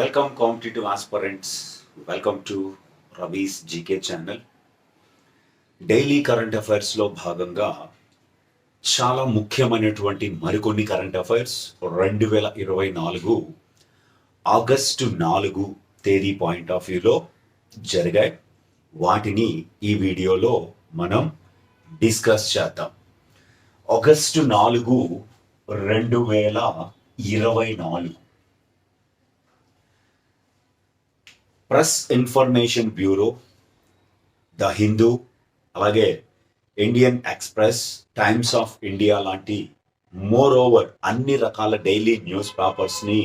Welcome competitive aspirants. Welcome to Ravi's GK channel. Daily current అఫైర్స్లో భాగంగా చాలా ముఖ్యమైనటువంటి మరికొన్ని కరెంట్ అఫైర్స్ 2024 ఆగస్టు 4 తేదీ పాయింట్ ఆఫ్ వ్యూలో జరిగాయి. వాటిని ఈ వీడియోలో మనం డిస్కస్ చేద్దాం. August 4 2024 press information bureau, the Hindu, అలాగే Indian Express, Times of India లాంటి మోర్ ఓవర్ అన్ని రకాల డైలీ న్యూస్ పేపర్స్ని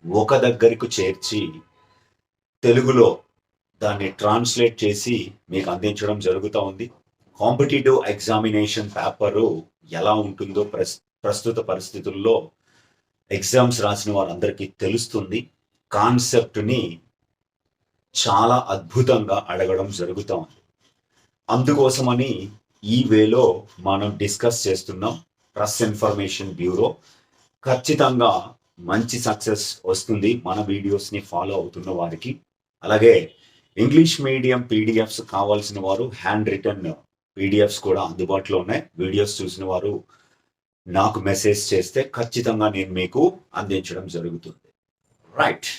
ఒక దగ్గరకు చేర్చి తెలుగులో దాన్ని ట్రాన్స్లేట్ చేసి మీకు అందించడం జరుగుతూ ఉంది. కాంపిటేటివ్ ఎగ్జామినేషన్ పేపరు ఎలా ఉంటుందో ప్రస్తుత పరిస్థితుల్లో ఎగ్జామ్స్ రాసిన వారందరికీ తెలుస్తుంది. కాన్సెప్ట్ని చాలా అద్భుతంగా అడగడం జరుగుతూ ఉంది. అందుకోసమని ఈ వేలో మనం డిస్కస్ చేస్తున్నాం. ప్రెస్ ఇన్ఫర్మేషన్ బ్యూరో ఖచ్చితంగా మంచి సక్సెస్ వస్తుంది మన వీడియోస్ని ఫాలో అవుతున్న వారికి. అలాగే ఇంగ్లీష్ మీడియం పీడిఎఫ్స్ కావాల్సిన వారు హ్యాండ్ రిటర్న్ పీడిఎఫ్స్ కూడా అందుబాటులో ఉన్నాయి. వీడియోస్ చూసిన వారు నాకు మెసేజ్ చేస్తే ఖచ్చితంగా నేను మీకు అందించడం జరుగుతుంది. రైట్,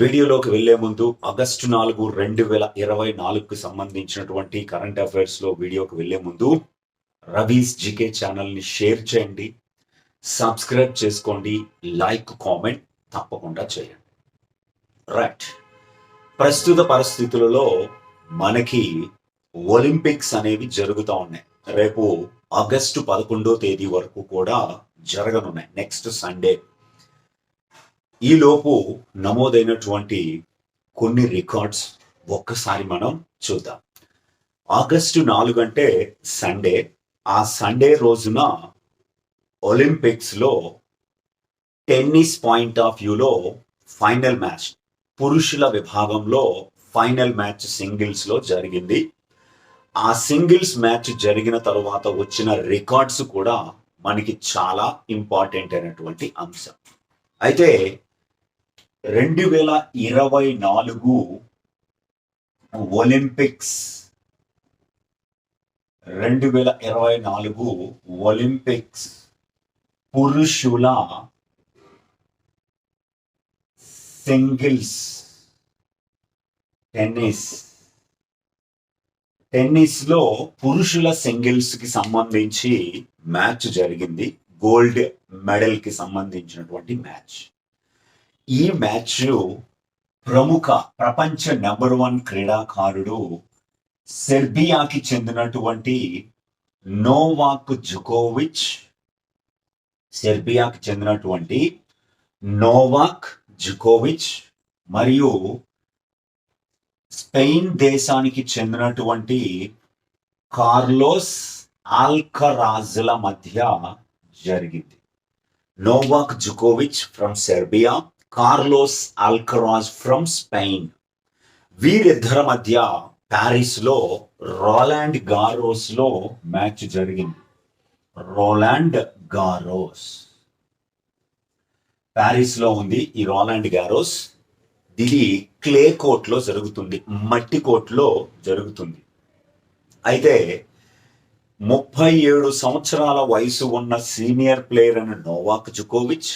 వీడియోలోకి వెళ్లే ముందు ఆగస్టు 4 2024కు సంబంధించినటువంటి కరెంట్ అఫైర్స్లో వీడియోకి వెళ్లే ముందు రవీస్ జీకే ఛానల్ని షేర్ చేయండి, సబ్స్క్రైబ్ చేసుకోండి, లైక్ కామెంట్ తప్పకుండా చేయండి. రైట్, ప్రస్తుత పరిస్థితులలో మనకి ఒలింపిక్స్ అనేవి జరుగుతూ ఉన్నాయి. రేపు ఆగస్టు 11వ తేదీ వరకు కూడా జరగనున్నాయి, నెక్స్ట్ సండే. ఈలోపు నమోదైనటువంటి కొన్ని రికార్డ్స్ ఒక్కసారి మనం చూద్దాం. ఆగస్టు 4 అంటే సండే. ఆ సండే రోజున ఒలింపిక్స్లో టెన్నిస్ పాయింట్ ఆఫ్ వ్యూలో ఫైనల్ మ్యాచ్, పురుషుల విభాగంలో ఫైనల్ మ్యాచ్ సింగిల్స్లో జరిగింది. ఆ సింగిల్స్ మ్యాచ్ జరిగిన తరువాత వచ్చిన రికార్డ్స్ కూడా మనకి చాలా ఇంపార్టెంట్ అయినటువంటి అంశం. అయితే 2024 ఒలింపిక్స్ 2024 ఒలింపిక్స్ పురుషుల సింగిల్స్ టెన్నిస్లో పురుషుల సింగిల్స్ కి సంబంధించి మ్యాచ్ జరిగింది. గోల్డ్ మెడల్ కి సంబంధించినటువంటి మ్యాచ్. ఈ మ్యాచ్ ప్రపంచ నెంబర్ 1 క్రీడాకారుడు సెర్బియాకి చెందినటువంటి నోవాక్ జుకోవిచ్ మరియు స్పెయిన్ దేశానికి చెందినటువంటి కార్లోస్ ఆల్కరాజ్ల మధ్య జరిగింది. నోవాక్ జుకోవిచ్ from Serbia, Carlos Alcaraz from Spain. వీరిద్దరి మధ్య ప్యారిస్లో రోలాండ్ గారోస్లో మ్యాచ్ జరిగింది. రోలాండ్ గారోస్ ప్యారిస్లో ఉంది. ఈ రోలాండ్ గారోస్ ఇది క్లే కోర్ట్లో జరుగుతుంది, మట్టి కోర్ట్లో జరుగుతుంది. అయితే 37 సంవత్సరాల వయసు ఉన్న సీనియర్ ప్లేయర్ అయిన నోవాక్ జుకోవిచ్,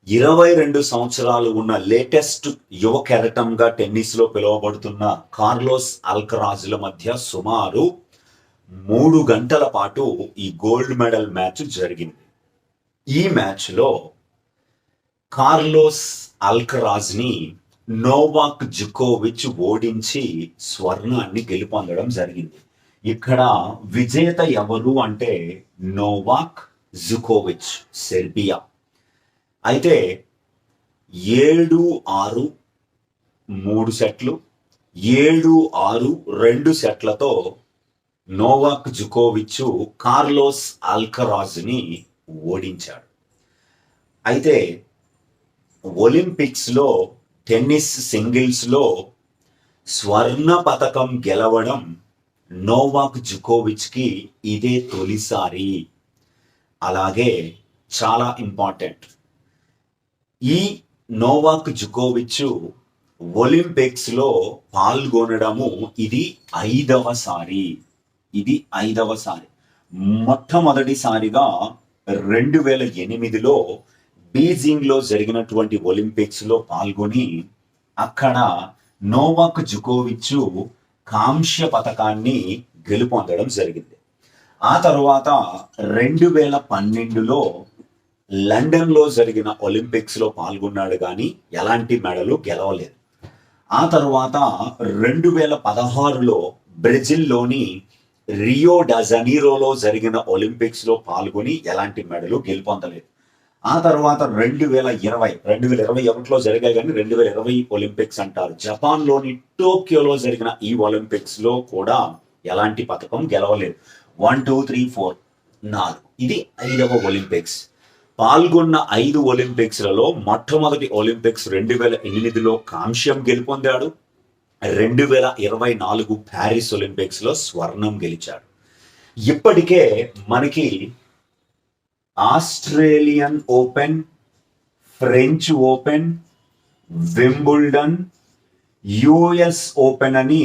22 సంవత్సరాలు ఉన్న లేటెస్ట్ యువ కెరటంగా టెన్నిస్లో పిలువబడుతున్న కార్లోస్ ఆల్కరాజ్ల మధ్య సుమారు 3 గంటల పాటు ఈ గోల్డ్ మెడల్ మ్యాచ్ జరిగింది. ఈ మ్యాచ్లో కార్లోస్ ఆల్కరాజ్ని నోవాక్ జుకోవిచ్ ఓడించి స్వర్ణాన్ని గెలుపొందడం జరిగింది. ఇక్కడ విజేత ఎవరు అంటే నోవాక్ జుకోవిచ్, సెర్బియా. అయితే 7-6 3 సెట్లు, 7-6 2 సెట్లతో నోవాక్ జుకోవిచ్ కార్లోస్ ఆల్కరాజ్ని ఓడించాడు. అయితే ఒలింపిక్స్లో టెన్నిస్ సింగిల్స్లో స్వర్ణ పతకం గెలవడం నోవాక్ జుకోవిచ్కి ఇదే తొలిసారి. అలాగే చాలా ఇంపార్టెంట్, ఈ నోవాక్ జుకోవిచ్ ఒలింపిక్స్ లో పాల్గొనడము ఇది ఐదవసారి. మొట్టమొదటిసారిగా 2008లో బీజింగ్ లో జరిగినటువంటి ఒలింపిక్స్ లో పాల్గొని అక్కడ నోవాక్ జుకోవిచ్ కాంస్య పతకాన్ని గెలుపొందడం జరిగింది. ఆ తర్వాత 2012లో లండన్ లో జరిగిన ఒలింపిక్స్ లో పాల్గొన్నాడు కానీ ఎలాంటి మెడలు గెలవలేదు. ఆ తర్వాత 2016లో బ్రెజిల్లోని రియో డా జనీరోలో జరిగిన ఒలింపిక్స్ లో పాల్గొని ఎలాంటి మెడలు గెలుపొందలేదు. ఆ తర్వాత 2021లో జరిగాయి కానీ 2020 ఒలింపిక్స్ అంటారు, జపాన్ లోని టోక్యోలో జరిగిన ఈ ఒలింపిక్స్ లో కూడా ఎలాంటి పథకం గెలవలేదు. 1 2 3 4 4 ఇది 5వ ఒలింపిక్స్. పాల్గొన్న 5 ఒలింపిక్స్లలో మొట్టమొదటి ఒలింపిక్స్ 2008లో కాంస్యం గెలుపొందాడు. 2024 ప్యారిస్ ఒలింపిక్స్ లో స్వర్ణం గెలిచాడు. ఇప్పటికే మనకి Australian open, French open, Wimbledon, US open అని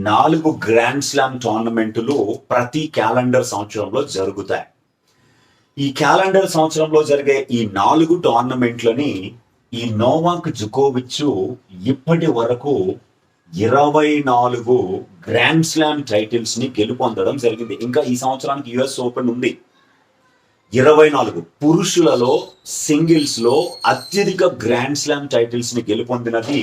4 గ్రాండ్ స్లామ్ టోర్నమెంట్లు ప్రతి క్యాలెండర్ సంవత్సరంలో జరుగుతాయి. ఈ క్యాలెండర్ సంవత్సరంలో జరిగే ఈ 4 టోర్నమెంట్లని ఈ నోవాక్ జుకోవిచ్ ఇప్పటి వరకు 24 గ్రాండ్ స్లామ్ టైటిల్స్ ని గెలుపొందడం జరిగింది. ఇంకా ఈ సంవత్సరానికి యుఎస్ ఓపెన్ ఉంది. 24 పురుషులలో సింగిల్స్ లో అత్యధిక గ్రాండ్ స్లామ్ టైటిల్స్ ని గెలుపొందినది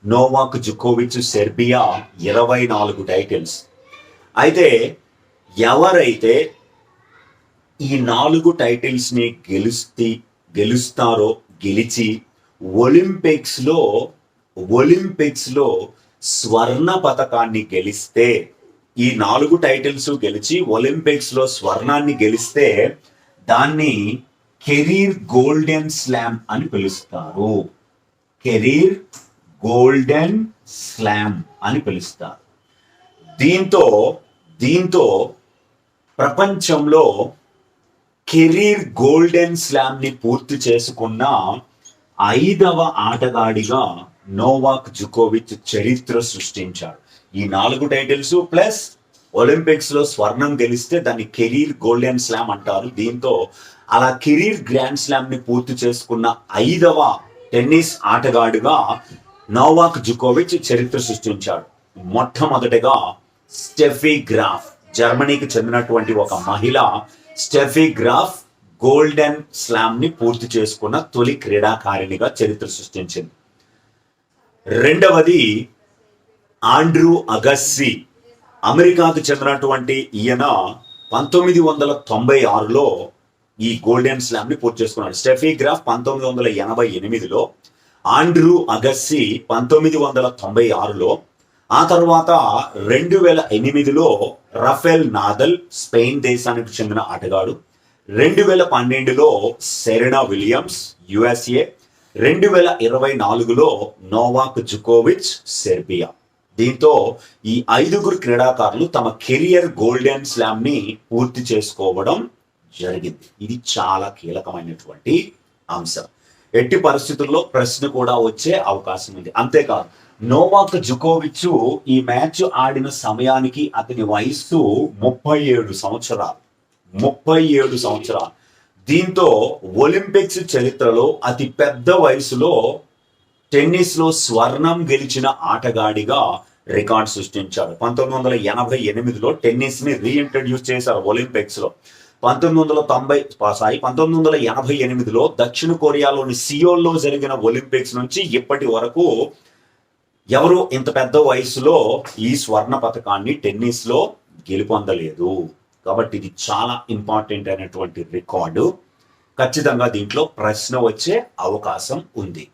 నోవాక్ జుకోవిచ్, సెర్బియా 24 టైటిల్స్. అయితే ఎవరైతే ఈ 4 టైటిల్స్ ని గెలిచి ఒలింపిక్స్ లో స్వర్ణ పతకాన్ని గెలిస్తే, ఈ 4 టైటిల్స్ గెలిచి ఒలింపిక్స్ లో స్వర్ణాన్ని గెలిస్తే దాన్ని కెరీర్ గోల్డెన్ స్లామ్ అని పిలుస్తారు. కెరీర్ గోల్డెన్ స్లామ్ అని పిలుస్తారు. దీంతో ప్రపంచంలో కెరీర్ గోల్డెన్ స్లామ్ ని పూర్తి చేసుకున్న 5వ ఆటగాడిగా నోవాక్ జుకోవిచ్ చరిత్ర సృష్టించాడు. ఈ 4 టైటిల్స్ ప్లస్ ఒలింపిక్స్ లో స్వర్ణం గెలిస్తే దాన్ని కెరీర్ గోల్డెన్ స్లామ్ అంటారు. దీంతో అలా కెరీర్ గ్రాండ్ స్లామ్ ని పూర్తి చేసుకున్న 5వ టెన్నిస్ ఆటగాడుగా నోవాక్ జుకోవిచ్ చరిత్ర సృష్టించాడు. మొట్టమొదటిగా స్టెఫీ గ్రాఫ్, జర్మనీకి చెందినటువంటి ఒక మహిళ స్టెఫీ గ్రాఫ్ గోల్డెన్ స్లామ్ ని పూర్తి చేసుకున్న తొలి క్రీడాకారిణిగా చరిత్ర సృష్టించింది. రెండవది ఆండ్రూ అగస్సీ, అమెరికాకు చెందినటువంటి ఈయన 1996లో ఈ గోల్డెన్ స్లామ్ ని పూర్తి చేసుకున్నాడు. స్టెఫీ గ్రాఫ్ 1988లో, ఆండ్రూ అగస్సీ 1996లో. ఆ తర్వాత 2008లో రఫెల్ నాదల్, స్పెయిన్ దేశానికి చెందిన ఆటగాడు. 2012లో సెరెనా విలియమ్స్, యుఎస్ఏ. 2024లో నోవాక్ జుకోవిచ్, సెర్బియా. దీంతో ఈ 5 క్రీడాకారులు తమ కెరియర్ గోల్డెన్ స్లామ్ ని పూర్తి చేసుకోవడం జరిగింది. ఇది చాలా కీలకమైనటువంటి అంశం. ఎట్టి పరిస్థితుల్లో ప్రశ్న కూడా వచ్చే అవకాశం ఉంది. అంతేకాదు, నోవాక్ జుకోవిచ్ ఈ మ్యాచ్ ఆడిన సమయానికి అతని వయస్సు 37 సంవత్సరాలు. దీంతో ఒలింపిక్స్ చరిత్రలో అతి పెద్ద వయసులో టెన్నిస్ లో స్వర్ణం గెలిచిన ఆటగాడిగా రికార్డ్ సృష్టించాడు. 1988లో టెన్నిస్ ని రీఇంట్రడ్యూస్ చేశారు ఒలింపిక్స్ లో. 1988లో దక్షిణ కొరియాలోని సియోల్లో జరిగిన ఒలింపిక్స్ నుంచి ఇప్పటి వరకు ఎవరు ఇంత పెద్ద వయసులో ఈ స్వర్ణ పతకాన్ని టెన్నిస్ లో గెలుపొందలేదు. కాబట్టి ఇది చాలా ఇంపార్టెంట్ అయినటువంటి రికార్డు. ఖచ్చితంగా దీంట్లో ప్రశ్న వచ్చే అవకాశం ఉంది.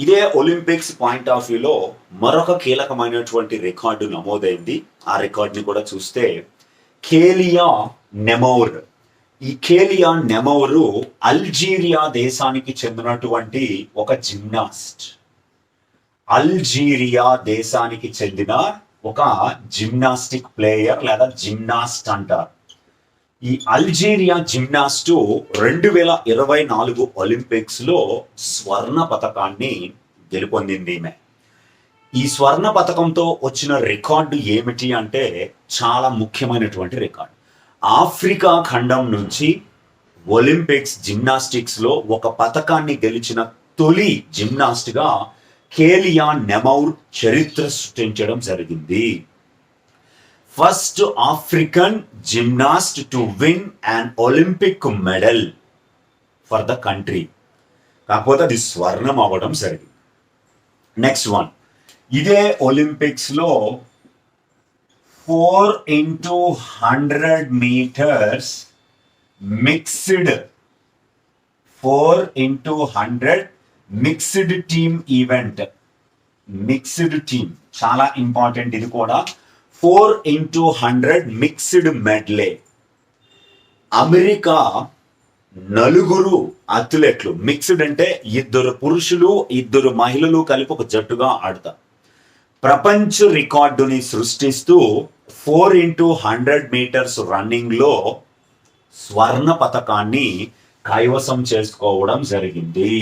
ఇదే ఒలింపిక్స్ పాయింట్ ఆఫ్ వ్యూలో మరొక కీలకమైనటువంటి రికార్డు నమోదైంది. ఆ రికార్డుని కూడా చూస్తే కేలియా నెమౌర్. ఈ కేలియా నెమౌర్ అల్జీరియా దేశానికి చెందినటువంటి ఒక జిమ్నాస్ట్. అల్జీరియా దేశానికి చెందిన ఒక జిమ్నాస్టిక్ ప్లేయర్ లేదా జిమ్నాస్ట్ అంటారు. ఈ అల్జీరియా జిమ్నాస్టు 2024 ఒలింపిక్స్ లో స్వర్ణ పతకాన్ని గెలుపొందింది ఈమె. ఈ స్వర్ణ పతకంతో వచ్చిన రికార్డు ఏమిటి అంటే చాలా ముఖ్యమైనటువంటి రికార్డు. ఆఫ్రికా ఖండం నుంచి ఒలింపిక్స్ జిమ్నాస్టిక్స్ లో ఒక పతకాన్ని గెలిచిన తొలి జిమ్నాస్ట్ గా కేలియా నెమౌర్ చరిత్ర సృష్టించడం జరిగింది. First African gymnast to win an Olympic medal for the country. కాకపోతే అది స్వర్ణం అవ్వడం జరిగింది. నెక్స్ట్ వన్, ఇదే ఒలింపిక్స్ లో 4x100 meters mixed 4x100 mixed team event. Mixed team చాలా ఇంపార్టెంట్. ఇది కూడా 4x100 మిక్స్డ్ మెడ్లే. అమెరికా నలుగురు అథ్లెట్లు, మిక్స్డ్ అంటే ఇద్దరు పురుషులు ఇద్దరు మహిళలు కలిపి ఒక జట్టుగా ఆడతారు. ప్రపంచ రికార్డుని సృష్టిస్తూ 4x100 మీటర్స్ రన్నింగ్ లో స్వర్ణ పతకాన్ని కైవసం చేసుకోవడం జరిగింది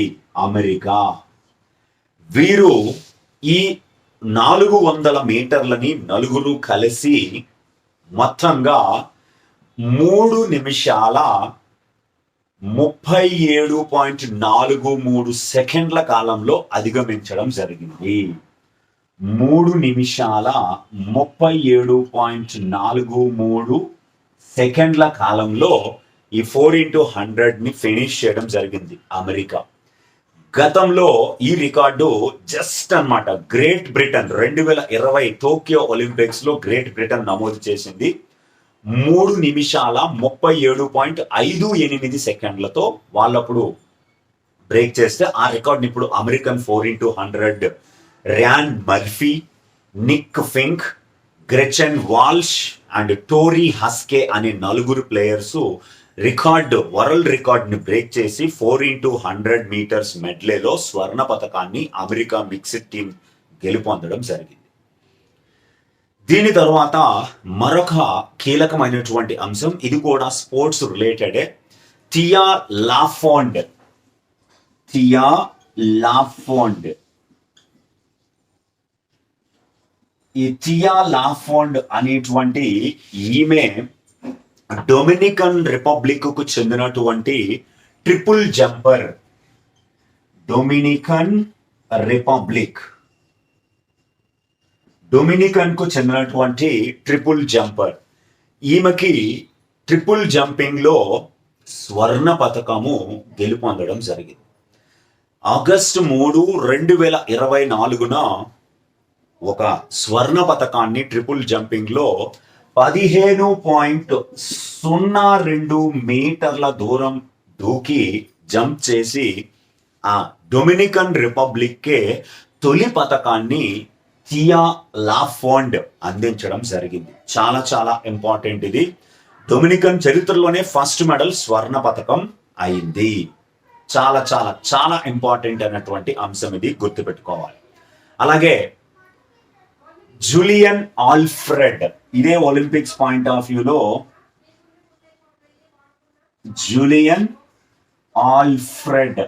అమెరికా. వీరు ఈ 400 మీటర్లని నలుగురు కలిసి మొత్తంగా 3 నిమిషాల 37.43 సెకండ్ల కాలంలో అధిగమించడం జరిగింది. 3 నిమిషాల 37.43 సెకండ్ల కాలంలో ఈ 4x100 ని ఫినిష్ చేయడం జరిగింది అమెరికా. గతంలో ఈ రికార్డు జస్ట్ అన్నమాట గ్రేట్ బ్రిటన్ 2020 టోక్యో ఒలింపిక్స్ లో గ్రేట్ బ్రిటన్ నమోదు చేసింది. 3 నిమిషాల 37.58 సెకండ్లతో వాళ్ళప్పుడు బ్రేక్ చేస్తే ఆ రికార్డ్ ఇప్పుడు American 4x100 Ryan Murphy, Nick Fink, Gretchen Walsh and Torri Huske అనే 4 ప్లేయర్స్ వరల్డ్ రికార్డ్ ని బ్రేక్ చేసి 4x100 మీటర్స్ మెడ్లేలో స్వర్ణ పతకాన్ని అమెరికా మిక్స్డ్ టీం గెలుపొందడం జరిగింది. దీని తర్వాత మరొక కీలకమైనటువంటి అంశం, ఇది కూడా స్పోర్ట్స్ రిలేటెడే. థియా లాఫోండ్ ఈ థియా లాఫోండ్ అనేటువంటి ఈమె డొమినికన్ రిపబ్లిక్ కు చెందినటువంటి ట్రిపుల్ జంపర్. డొమినికన్ కు చెందినటువంటి ట్రిపుల్ జంపర్. ఈమెకి ట్రిపుల్ జంపింగ్ లో స్వర్ణ పతకము గెలుపొందడం జరిగింది. ఆగస్టు 3, 2024న ఒక స్వర్ణ పతకాన్ని ట్రిపుల్ జంపింగ్ లో 15.02 మీటర్ల దూరం దూకి జంప్ చేసి ఆ డొమినికన్ రిపబ్లిక్కే తొలి పతకాన్ని థియా లాఫోండ్ అందించడం జరిగింది. చాలా చాలా ఇంపార్టెంట్. ఇది డొమినికన్ చరిత్రలోనే ఫస్ట్ మెడల్ స్వర్ణ పతకం అయింది. చాలా చాలా చాలా ఇంపార్టెంట్ అయినటువంటి అంశం, ఇది గుర్తుపెట్టుకోవాలి. అలాగే జూలియన్ ఆల్ఫ్రెడ్, ఇదే ఒలింపిక్స్ పాయింట్ ఆఫ్ వ్యూలో Julien Alfred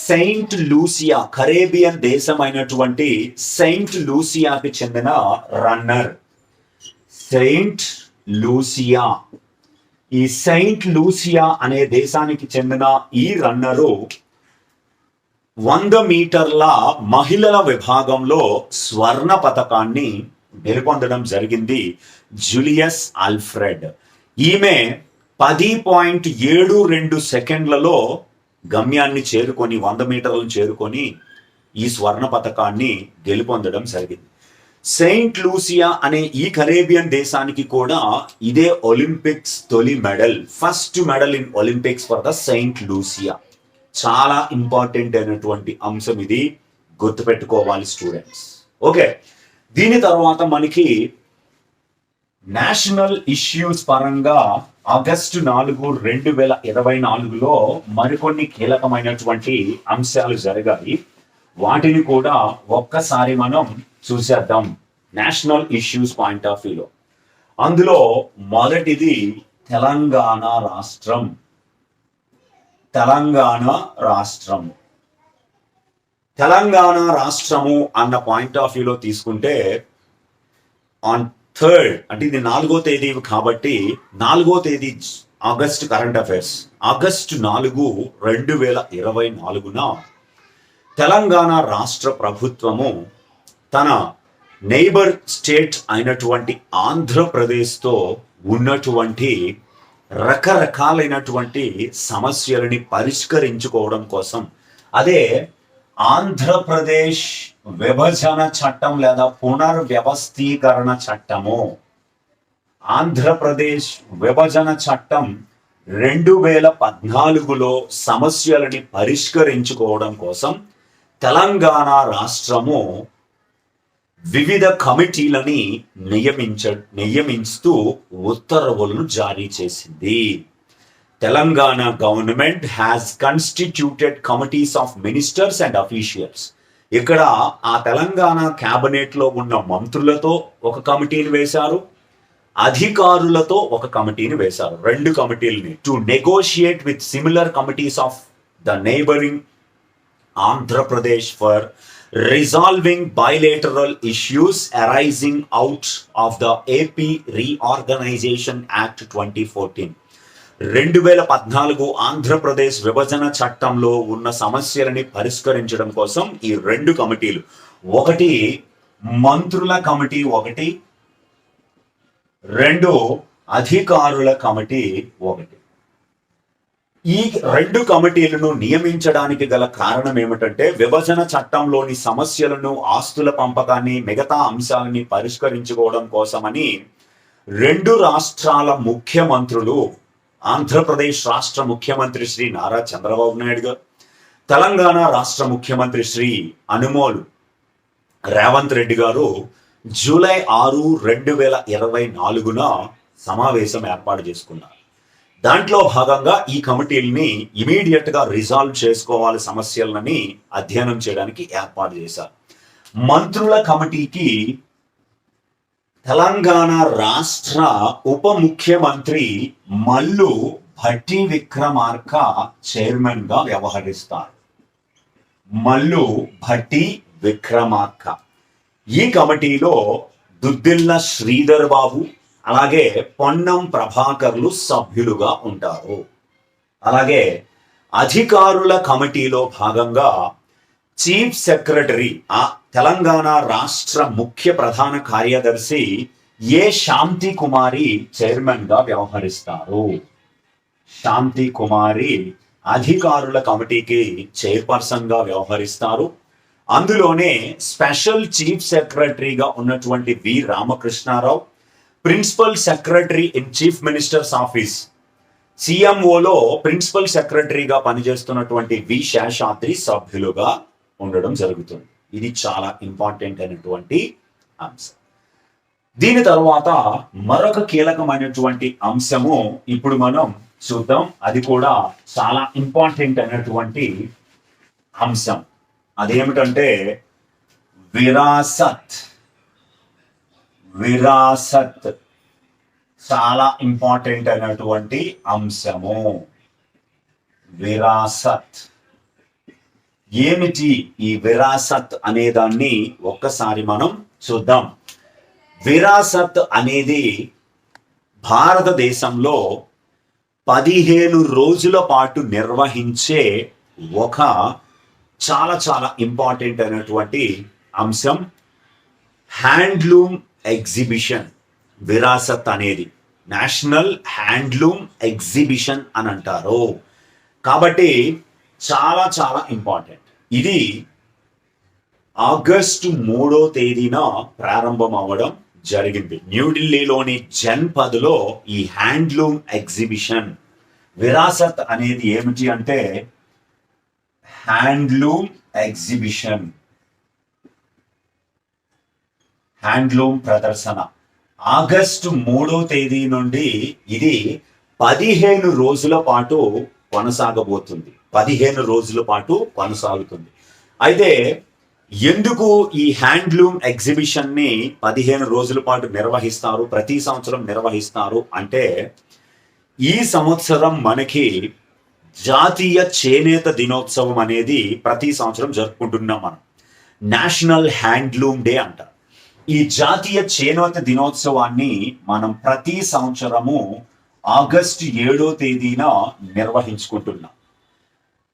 Saint Lucia, Caribbean దేశమైనటువంటి సెయింట్ లూసియాకి చెందిన రన్నర్. ఈ సెయింట్ లూసియా అనే దేశానికి చెందిన ఈ రన్నరు 100 మీటర్ల మహిళల విభాగంలో స్వర్ణ పతకాన్ని గెలుపొందడం జరిగింది. Julius Alfred. ఈమె 10.72 సెకండ్లలో గమ్యాన్ని చేరుకొని 100 మీటర్లను చేరుకొని ఈ స్వర్ణ పతకాన్ని గెలుపొందడం జరిగింది. సెయింట్ లూసియా అనే ఈ కరేబియన్ దేశానికి కూడా ఇదే ఒలింపిక్స్ తొలి medal. First medal in Olympics for the Saint Lucia. చాలా ఇంపార్టెంట్ అయినటువంటి అంశం, ఇది గుర్తుపెట్టుకోవాలి స్టూడెంట్స్. ఓకే, దీని తర్వాత మనకి నేషనల్ ఇష్యూస్ పరంగా ఆగస్టు 4, 2024లో మరికొన్ని కీలకమైనటువంటి అంశాలు జరిగాయి. వాటిని కూడా ఒక్కసారి మనం చూసేద్దాం. నేషనల్ ఇష్యూస్ పాయింట్ ఆఫ్ వ్యూలో. అందులో మొదటిది తెలంగాణ రాష్ట్రం. తెలంగాణ రాష్ట్రం తెలంగాణ రాష్ట్రము అన్న పాయింట్ ఆఫ్ వ్యూలో తీసుకుంటే ఆన్ 3rd, అంటే ఇది 4వ తేదీ కాబట్టి 4వ తేదీ ఆగస్ట్ కరెంట్ అఫైర్స్, ఆగస్టు 4, 2024న తెలంగాణ రాష్ట్ర ప్రభుత్వము తన నైబర్ స్టేట్ అయినటువంటి ఆంధ్రప్రదేశ్తో ఉన్నటువంటి రకరకాలైనటువంటి సమస్యలని పరిష్కరించుకోవడం కోసం, అదే ఆంధ్రప్రదేశ్ విభజన చట్టం లేదా పునర్వ్యవస్థీకరణ చట్టము, ఆంధ్రప్రదేశ్ విభజన చట్టం 2014లో సమస్యలని పరిష్కరించుకోవడం కోసం తెలంగాణ రాష్ట్రము వివిధ కమిటీలని నియమిస్తూ ఉత్తర్వులను జారీ చేసింది. Telangana government has constituted committees of ministers and officials. ఇక్కడ ఆ తెలంగాణ క్యాబినెట్ లో ఉన్న మంత్రులతో ఒక కమిటీని వేశారు, అధికారులతో ఒక కమిటీని వేశారు, 2 కమిటీలని, to negotiate with similar committees of the neighbouring Andhra Pradesh for resolving bilateral issues arising out of the AP Reorganization Act 2014. 2014 Andhra Pradesh విభజన చట్టంలో ఉన్న సమస్యలని పరిష్కరించడం కోసం ఈ 2 కమిటీలు, ఒకటి మంత్రుల కమిటీ, ఒకటి 2 అధికారుల కమిటీ, ఒకటి. ఈ 2 కమిటీలను నియమించడానికి గల కారణం ఏమిటంటే, విభజన చట్టంలోని సమస్యలను, ఆస్తుల పంపకాన్ని, మిగతా అంశాలని పరిష్కరించుకోవడం కోసమని 2 రాష్ట్రాల ముఖ్యమంత్రులు, ఆంధ్రప్రదేశ్ రాష్ట్ర ముఖ్యమంత్రి శ్రీ నారా చంద్రబాబు నాయుడు గారు, తెలంగాణ రాష్ట్ర ముఖ్యమంత్రి శ్రీ అనుమోలు రేవంత్ రెడ్డి గారు జూలై 6, 2024న సమావేశం ఏర్పాటు చేసుకున్నారు. దాంట్లో భాగంగా ఈ కమిటీలని ఇమీడియట్ గా రిజాల్వ్ చేసుకోవాలి, సమస్యలని అధ్యయనం చేయడానికి ఏర్పాటు చేశారు. మంత్రుల కమిటీకి తెలంగాణ రాష్ట్ర ఉప ముఖ్యమంత్రి మల్లు భట్టి విక్రమార్క చైర్మన్ గా వ్యవహరిస్తారు. మల్లు భట్టి విక్రమార్క. ఈ కమిటీలో దుద్దిల్ల శ్రీధర్ బాబు, అలాగే పొన్నం ప్రభాకర్లు సభ్యులుగా ఉంటారు. అలాగే అధికారుల కమిటీలో భాగంగా చీఫ్ సెక్రటరీ, ఆ తెలంగాణ రాష్ట్ర ముఖ్య ప్రధాన కార్యదర్శి ఏ శాంతి కుమారి చైర్మన్ గా వ్యవహరిస్తారు. శాంతి కుమారి అధికారుల కమిటీకి చైర్పర్సన్ గా వ్యవహరిస్తారు. అందులోనే స్పెషల్ చీఫ్ సెక్రటరీగా ఉన్నటువంటి V Ramakrishna Rao, principal secretary in chief minister's office సిఎంఓలో ప్రిన్సిపల్ సెక్రటరీగా పనిచేస్తున్నటువంటి వి శేషాద్రి సభ్యులుగా ఉండడం జరుగుతుంది. ఇది చాలా ఇంపార్టెంట్ అయినటువంటి అంశం. దీని తర్వాత మరొక కీలకమైనటువంటి అంశము ఇప్పుడు మనం చూద్దాం. అది కూడా చాలా ఇంపార్టెంట్ అయినటువంటి అంశం. అదేమిటంటే విరాసత్. విరాసత్ చాలా ఇంపార్టెంట్ అయినటువంటి అంశము. విరాసత్ ఏమిటి? ఈ విరాసత్ అనే దాన్ని ఒక్కసారి మనం చూద్దాం. విరాసత్ అనేది భారతదేశంలో 15 రోజుల పాటు నిర్వహించే ఒక చాలా చాలా ఇంపార్టెంట్ అయినటువంటి అంశం. Handloom exhibition. విరాసత్ అనేది నేషనల్ హ్యాండ్లూమ్ ఎగ్జిబిషన్ అని అంటారు. కాబట్టి చాలా చాలా ఇంపార్టెంట్. ఇది ఆగస్టు 3వ తేదీన ప్రారంభం అవ్వడం జరిగింది. న్యూఢిల్లీలోని జన్పథ్లో ఈ హ్యాండ్లూమ్ ఎగ్జిబిషన్. విరాసత్ అనేది ఏమిటి అంటే హ్యాండ్లూమ్ ఎగ్జిబిషన్, హ్యాండ్లూమ్ ప్రదర్శన. ఆగస్టు 3వ తేదీ నుండి ఇది 15 రోజుల పాటు కొనసాగబోతుంది. 15 రోజుల పాటు కొనసాగుతుంది. అయితే ఎందుకు ఈ హ్యాండ్లూమ్ ఎగ్జిబిషన్ ని 15 రోజుల పాటు నిర్వహిస్తారు, ప్రతి సంవత్సరం నిర్వహిస్తారు అంటే, ఈ సంవత్సరం మనకి జాతీయ చేనేత దినోత్సవం అనేది ప్రతి సంవత్సరం జరుపుకుంటున్నాం మనం. నేషనల్ హ్యాండ్లూమ్ డే అంటారు. ఈ జాతీయ చేనేత దినోత్సవాన్ని మనం ప్రతి సంవత్సరము ఆగస్టు 7వ తేదీన నిర్వహించుకుంటున్నాం.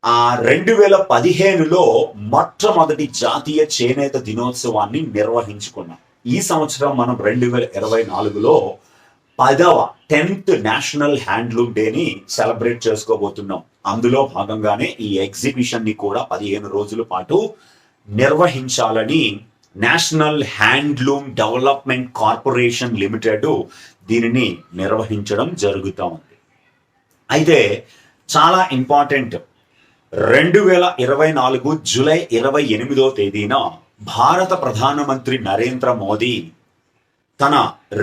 ఆ 2015లో మొట్టమొదటి జాతీయ చేనేత దినోత్సవాన్ని నిర్వహించుకున్నాం. ఈ సంవత్సరం మనం 2024లో 10th నేషనల్ హ్యాండ్లూమ్ డేని సెలబ్రేట్ చేసుకోబోతున్నాం. అందులో భాగంగానే ఈ ఎగ్జిబిషన్ ని కూడా 15 రోజుల పాటు నిర్వహించాలని national handloom development corporation limited దీనిని నిర్వహించడం జరుగుతూ ఉంది. అయితే చాలా ఇంపార్టెంట్, 2024 జూలై 28వ తేదీన భారత ప్రధానమంత్రి నరేంద్ర మోదీ తన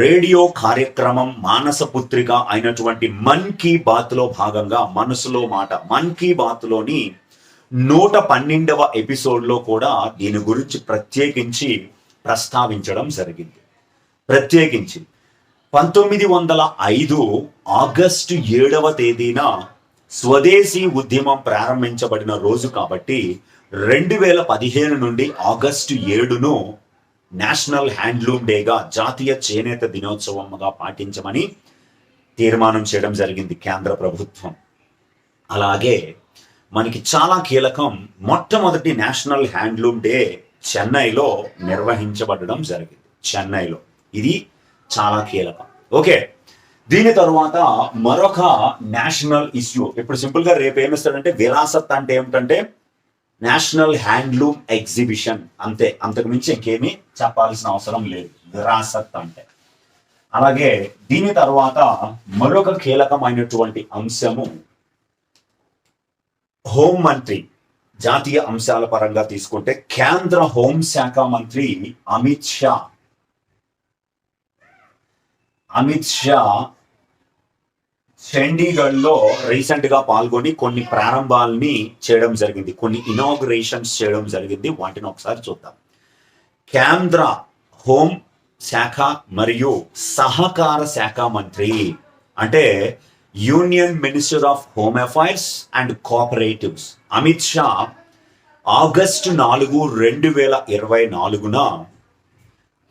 రేడియో కార్యక్రమం మానసపుత్రిక అయినటువంటి మన్ కీ బాత్ లో భాగంగా, మనసులో మాట మన్ కీ బాత్ లోని 112వ ఎపిసోడ్లో కూడా దీని గురించి ప్రత్యేకించి ప్రస్తావించడం జరిగింది. ప్రత్యేకించి 1905 ఆగస్టు 7వ తేదీన స్వదేశీ ఉద్యమం ప్రారంభించబడిన రోజు కాబట్టి 2015 నుండి ఆగస్టు 7ను నేషనల్ హ్యాండ్లూమ్ డేగా, జాతీయ చేనేత దినోత్సవంగా పాటించమని తీర్మానం చేయడం జరిగింది కేంద్ర ప్రభుత్వం. అలాగే మనకి చాలా కీలకం, మొట్టమొదటి నేషనల్ హ్యాండ్లూమ్ డే చెన్నైలో నిర్వహించబడడం జరిగింది. చెన్నైలో ఇది చాలా కీలకం. ఓకే, దీని తర్వాత మరొక నేషనల్ ఇష్యూ, ఇప్పుడు సింపుల్ గా రేపు ఏమిస్తాడంటే విరాసత్ అంటే ఏమిటంటే నేషనల్ హ్యాండ్లూమ్ ఎగ్జిబిషన్, అంతే, అంతకు మించి ఇంకేమీ చెప్పాల్సిన అవసరం లేదు విరాసత్ అంటే. అలాగే దీని తర్వాత మరొక కీలకమైనటువంటి అంశము హోం మంత్రి. జాతీయ అంశాల పరంగా తీసుకుంటే కేంద్ర హోంశాఖ మంత్రి అమిత్ షా చండీగఢ్ లో రీసెంట్ గా పాల్గొని కొన్ని ప్రారంభాలని చేయడం జరిగింది, కొన్ని ఇనాగ్రేషన్స్ చేయడం జరిగింది. వాటిని ఒకసారి చూద్దాం. కేంద్ర హోం శాఖ మరియు సహకార శాఖ మంత్రి అంటే union minister of home affairs and cooperatives Amit Shah August 4, 2024న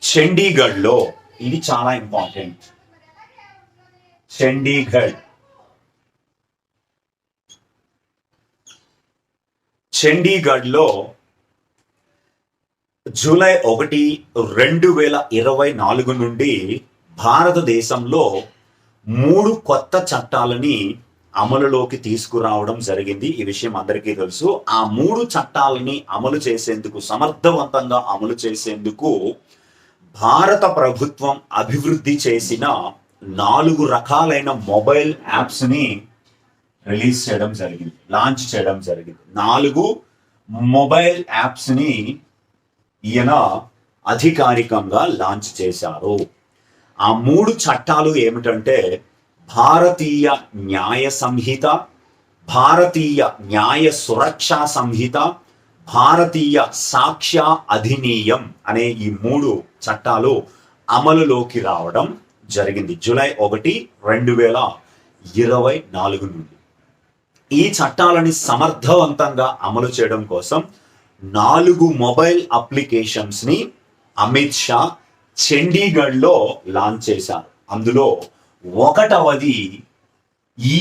చండీగఢ్ లో, ఇది చాలా ఇంపార్టెంట్, చండీగఢ్ లో జూలై 1, 2024 నుండి భారతదేశంలో 3 కొత్త చట్టాలని అమలులోకి తీసుకురావడం జరిగింది. ఈ విషయం అందరికీ తెలుసు. ఆ 3 చట్టాలని అమలు చేసేందుకు, సమర్థవంతంగా అమలు చేసేందుకు భారత ప్రభుత్వం అభివృద్ధి చేసిన 4 రకాలైన మొబైల్ యాప్స్ ని రిలీజ్ చేయడం జరిగింది, లాంచ్ చేయడం జరిగింది. 4 మొబైల్ యాప్స్ ని ఈయన అధికారికంగా లాంచ్ చేశారు. ఆ 3 చట్టాలు ఏమిటంటే భారతీయ న్యాయ సంహిత, భారతీయ న్యాయ సురక్షా సంహిత, భారతీయ సాక్ష్య అధినియం అనే ఈ 3 చట్టాలు అమలులోకి రావడం జరిగింది జూలై 1, 2024 నుండి. ఈ చట్టాలని సమర్థవంతంగా అమలు చేయడం కోసం 4 మొబైల్ అప్లికేషన్స్ ని అమిత్ షా చండీగఢ్ లో లాంచ్ చేశారు. అందులో ఒకటవది ఈ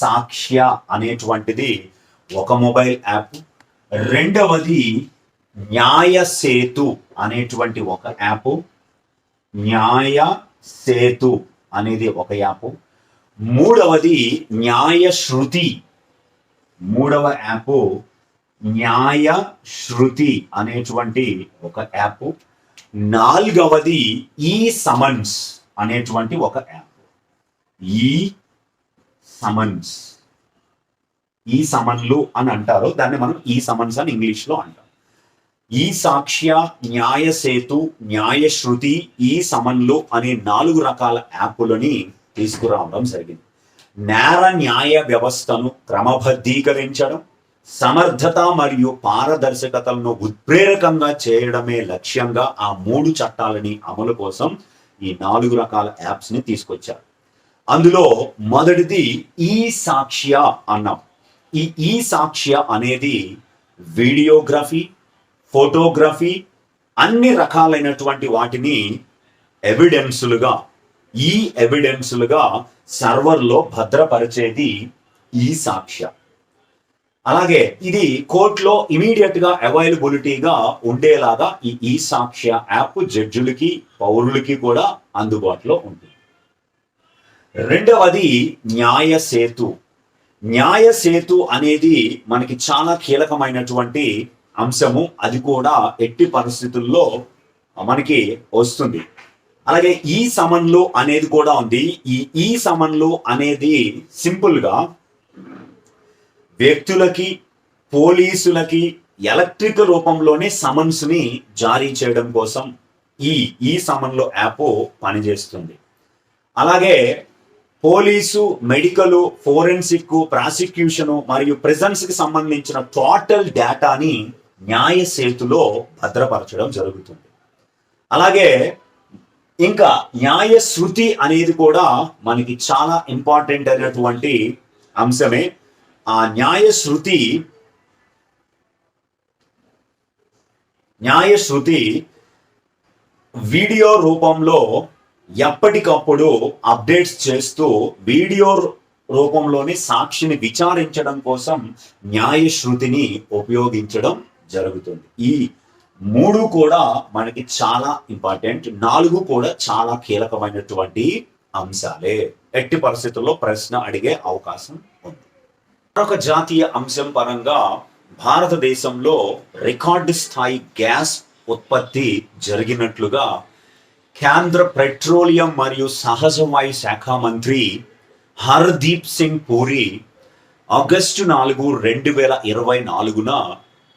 సాక్ష్య అనేటువంటిది ఒక మొబైల్ యాప్. రెండవది న్యాయ సేతు అనేటువంటి ఒక యాప్, న్యాయ సేతు అనేది ఒక యాప్. మూడవది న్యాయ శృతి, మూడవ యాప్ న్యాయ శృతి అనేటువంటి ఒక యాప్. నాలుగవది ఈ సమన్స్ అనేటువంటి ఒక యాప్. ఈ సమన్లు అని అంటారు, దాన్ని మనం ఈ సమన్స్ అని ఇంగ్లీష్ లో అంటాం. ఈ సాక్ష్య, న్యాయ సేతు, న్యాయ శృతి, ఈ సమన్లు అనే 4 రకాల యాప్లని తీసుకురావడం జరిగింది. నేర న్యాయ వ్యవస్థను క్రమబద్ధీకరించడం, సమర్థత మరియు పారదర్శకతలను ఉత్ప్రేరకంగా చేయడమే లక్ష్యంగా ఆ 3 చట్టాలని అమలు కోసం ఈ 4 రకాల యాప్స్ ని తీసుకొచ్చారు. అందులో మొదటిది ఈ సాక్ష్య అన్నాం. ఈ సాక్ష్య అనేది వీడియోగ్రఫీ, ఫోటోగ్రఫీ, అన్ని రకాలైనటువంటి వాటిని ఎవిడెన్సులుగా సర్వర్లో భద్రపరిచేది ఈ సాక్ష్య. అలాగే ఇది కోర్టులో ఇమీడియట్ గా అవైలబిలిటీగా ఉండేలాగా ఈ సాక్ష్య యాప్ జడ్జిలకి, పౌరులకి కూడా అందుబాటులో ఉంటుంది. రెండవది న్యాయ సేతు. న్యాయ సేతు అనేది మనకి చాలా కీలకమైనటువంటి అంశము. అది కూడా ఎట్టి పరిస్థితుల్లో మనకి వస్తుంది. అలాగే ఈ సమన్లు అనేది కూడా ఉంది. ఈ సమన్లు అనేది సింపుల్ గా వ్యక్తులకి, పోలీసులకి ఎలక్ట్రిక్ రూపంలోనే సమన్స్ ని జారీ చేయడం కోసం ఈ సమన్లు యాప్ పనిచేస్తుంది. అలాగే పోలీసు, మెడికల్, ఫోరెన్సిక్, ప్రాసిక్యూషన్ మరియు ప్రిజన్స్ కి సంబంధించిన టోటల్ డేటాని న్యాయ సేతులో భద్రపరచడం జరుగుతుంది. అలాగే ఇంకా న్యాయ శృతి అనేది కూడా మనకి చాలా ఇంపార్టెంట్ అయినటువంటి అంశమే. ఆ న్యాయ శృతి వీడియో రూపంలో ఎప్పటికప్పుడు అప్డేట్స్ చేస్తూ వీడియో రూపంలోని సాక్షిని విచారించడం కోసం న్యాయ శృతిని ఉపయోగించడం జరుగుతుంది. ఈ 3 కూడా మనకి చాలా ఇంపార్టెంట్. 4 కూడా చాలా కీలకమైనటువంటి అంశాలే. ఎట్టి పరిస్థితుల్లో ప్రశ్న అడిగే అవకాశం ఉంది. మరొక జాతీయ అంశం పరంగా భారతదేశంలో రికార్డు స్థాయి గ్యాస్ ఉత్పత్తి జరిగినట్లుగా కేంద్ర పెట్రోలియం మరియు సహజ వాయు శాఖ మంత్రి హర్దీప్ సింగ్ పూరి ఆగస్టు 4, 2024న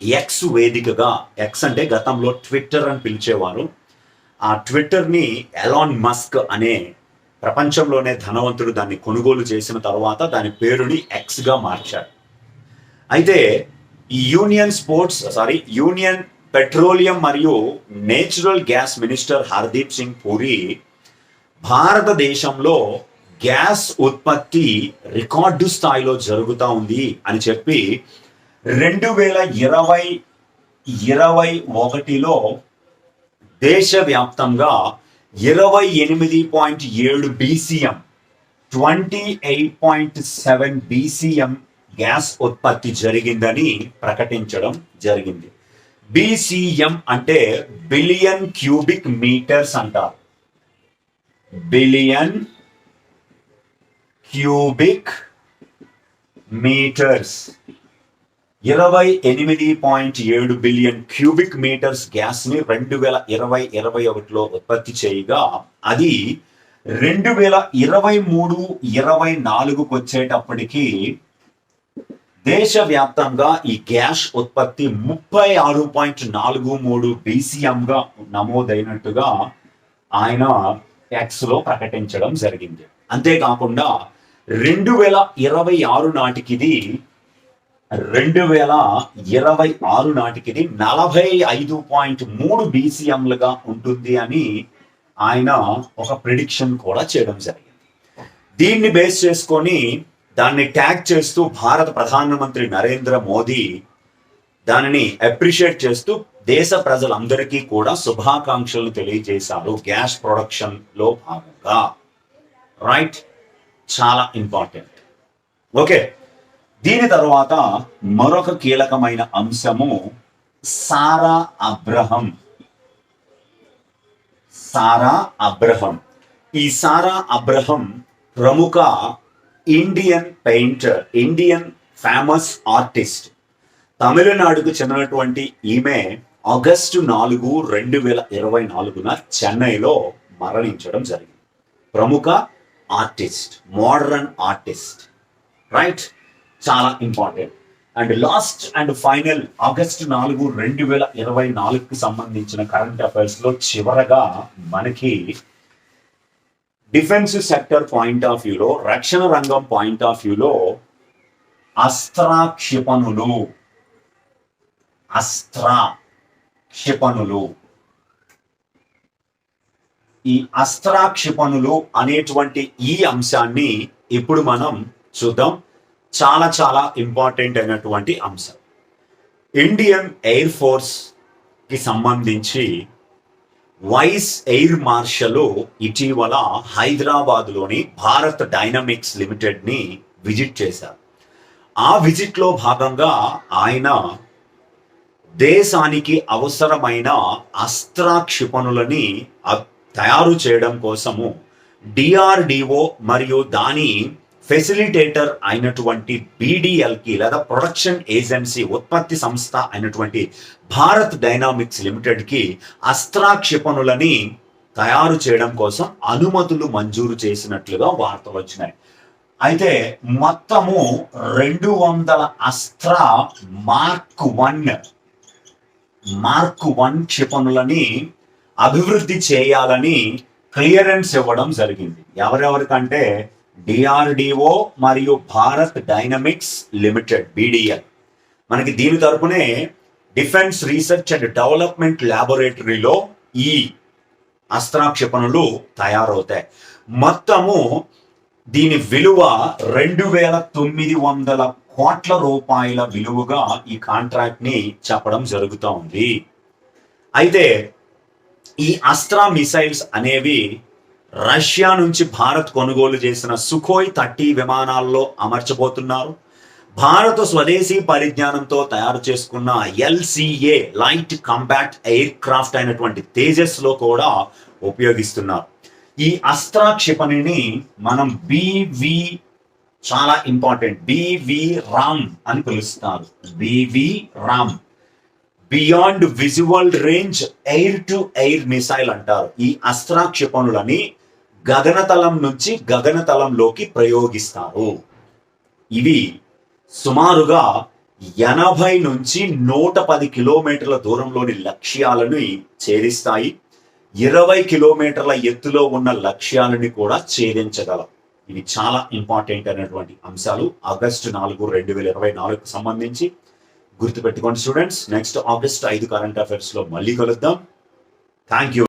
ఎక్స్ వేదికగా, ఎక్స్ అంటే గతంలో ట్విట్టర్ అని పిలిచేవారు, ఆ ట్విట్టర్ని ఎలాన్ మస్క్ అనే ప్రపంచంలోనే ధనవంతుడు దాన్ని కొనుగోలు చేసిన తర్వాత దాని పేరుని ఎక్స్ గా మార్చాడు. అయితే ఈ యూనియన్ పెట్రోలియం మరియు natural gas minister Hardeep Singh puri భారతదేశంలో గ్యాస్ ఉత్పత్తి రికార్డు స్థాయిలో జరుగుతూ ఉంది అని చెప్పి 2021లో దేశవ్యాప్తంగా 28.7 BCM 28.7 BCM గ్యాస్ ఉత్పత్తి జరిగిందని ప్రకటించడం జరిగింది. BCM అంటే బిలియన్ క్యూబిక్ మీటర్స్ అంటారు. Billion cubic meters. 28.7 billion cubic meters gas ని 2020-21లో ఉత్పత్తి చేయగా అది 2023-24కు వచ్చేటప్పటికి దేశవ్యాప్తంగా ఈ గ్యాస్ ఉత్పత్తి 36.43 BCM గా నమోదైనట్టుగా ఆయన ఎక్స్ లో ప్రకటించడం జరిగింది. అంతేకాకుండా 2026 నాటికి 45.3 BCMలుగా ఉంటుంది అని ఆయన ఒక ప్రిడిక్షన్ కూడా చేయడం జరిగింది. దీన్ని బేస్ చేసుకొని దాన్ని ట్యాగ్ చేస్తూ భారత ప్రధానమంత్రి నరేంద్ర మోదీ దానిని అప్రిషియేట్ చేస్తూ దేశ ప్రజలందరికీ కూడా శుభాకాంక్షలు తెలియజేశారు గ్యాస్ ప్రొడక్షన్ లో భాగంగా. రైట్, చాలా ఇంపార్టెంట్. ఓకే, దీని తర్వాత మరొక కీలకమైన అంశము సారా అబ్రహం. ఈ సారా అబ్రహం ప్రముఖ Indian painter, Indian famous artist. తమిళనాడుకు చెందినటువంటి ఈమె ఆగస్టు 4, 2024న చెన్నైలో మరణించడం జరిగింది. ప్రముఖ ఆర్టిస్ట్, మోడర్న్ ఆర్టిస్ట్. రైట్, చాలా important. And last and final August 4, 2024కి సంబంధించిన కరెంట్ అఫైర్స్ లో చివరగా మనకి డిఫెన్స్ సెక్టర్ పాయింట్ ఆఫ్ వ్యూలో, రక్షణ రంగం పాయింట్ ఆఫ్ వ్యూలో అస్త్ర క్షిపణులు అస్త్ర క్షిపణులు. ఈ అస్త్ర క్షిపణులు అనేటువంటి ఈ అంశాన్ని ఇప్పుడు మనం చూద్దాం. చాలా చాలా ఇంపార్టెంట్ అయినటువంటి అంశం. ఇండియన్ ఎయిర్ ఫోర్స్ కి సంబంధించి వైస్ ఎయిర్ మార్షల్ ఇటీవల హైదరాబాద్లోని భారత్ డైనమిక్స్ లిమిటెడ్ ని విజిట్ చేశారు. ఆ విజిట్ లో భాగంగా ఆయన దేశానికి అవసరమైన అస్త్ర క్షిపణులని తయారు చేయడం కోసము డిఆర్డిఓ మరియు దాని ఫెసిలిటేటర్ అయినటువంటి బీడిఎల్కి లేదా ప్రొడక్షన్ ఏజెన్సీ ఉత్పత్తి సంస్థ అయినటువంటి భారత్ డైనామిక్స్ లిమిటెడ్కి అస్త్ర క్షిపణులని తయారు చేయడం కోసం అనుమతులు మంజూరు చేసినట్లుగా వార్తలు వచ్చినాయి. అయితే మొత్తము 200 అస్త్ర మార్క్ 1 క్షిపణులని అభివృద్ధి చేయాలని క్లియరెన్స్ ఇవ్వడం జరిగింది. ఎవరెవరికంటే డిఆర్డిఓ మరియు భారత్ డైనమిక్స్ లిమిటెడ్ బీడిఎల్. మనకి దీని తరపునే డిఫెన్స్ రీసెర్చ్ అండ్ డెవలప్మెంట్ ల్యాబొరేటరీలో ఈ అస్త్ర క్షిపణులు తయారవుతాయి. మొత్తము దీని విలువ 2900 కోట్ల రూపాయల విలువగా ఈ కాంట్రాక్ట్ ని చెప్పడం జరుగుతూ ఉంది. అయితే ఈ అస్త్ర మిసైల్స్ అనేవి రష్యా నుంచి భారత్ కొనుగోలు చేసిన సుఖోయ్ 30 విమానాల్లో అమర్చబోతున్నారు. భారత స్వదేశీ పరిజ్ఞానంతో తయారు చేసుకున్న LCA light combat aircraft అయినటువంటి తేజస్ లో కూడా ఉపయోగిస్తున్నారు. ఈ అస్త్ర క్షిపణిని మనం చాలా ఇంపార్టెంట్ బివి రామ్ అని పిలుస్తారు. BV RAAM, beyond visual range air to air missile అంటారు. ఈ అస్త్ర క్షిపణులని గగనతలం నుంచి గగనతలంలోకి ప్రయోగిస్తారు. ఇవి సుమారుగా 80 నుంచి 110 కిలోమీటర్ల దూరంలోని లక్ష్యాలను ఛేదిస్తాయి. 20 కిలోమీటర్ల ఎత్తులో ఉన్న లక్ష్యాలని కూడా ఛేదించగలం. ఇవి చాలా ఇంపార్టెంట్ అయినటువంటి అంశాలు. ఆగస్టు 4, 2024కు సంబంధించి గుర్తుపెట్టుకోండి students. Next August 5 current affairs లో మళ్ళీ కలుద్దాం. Thank you.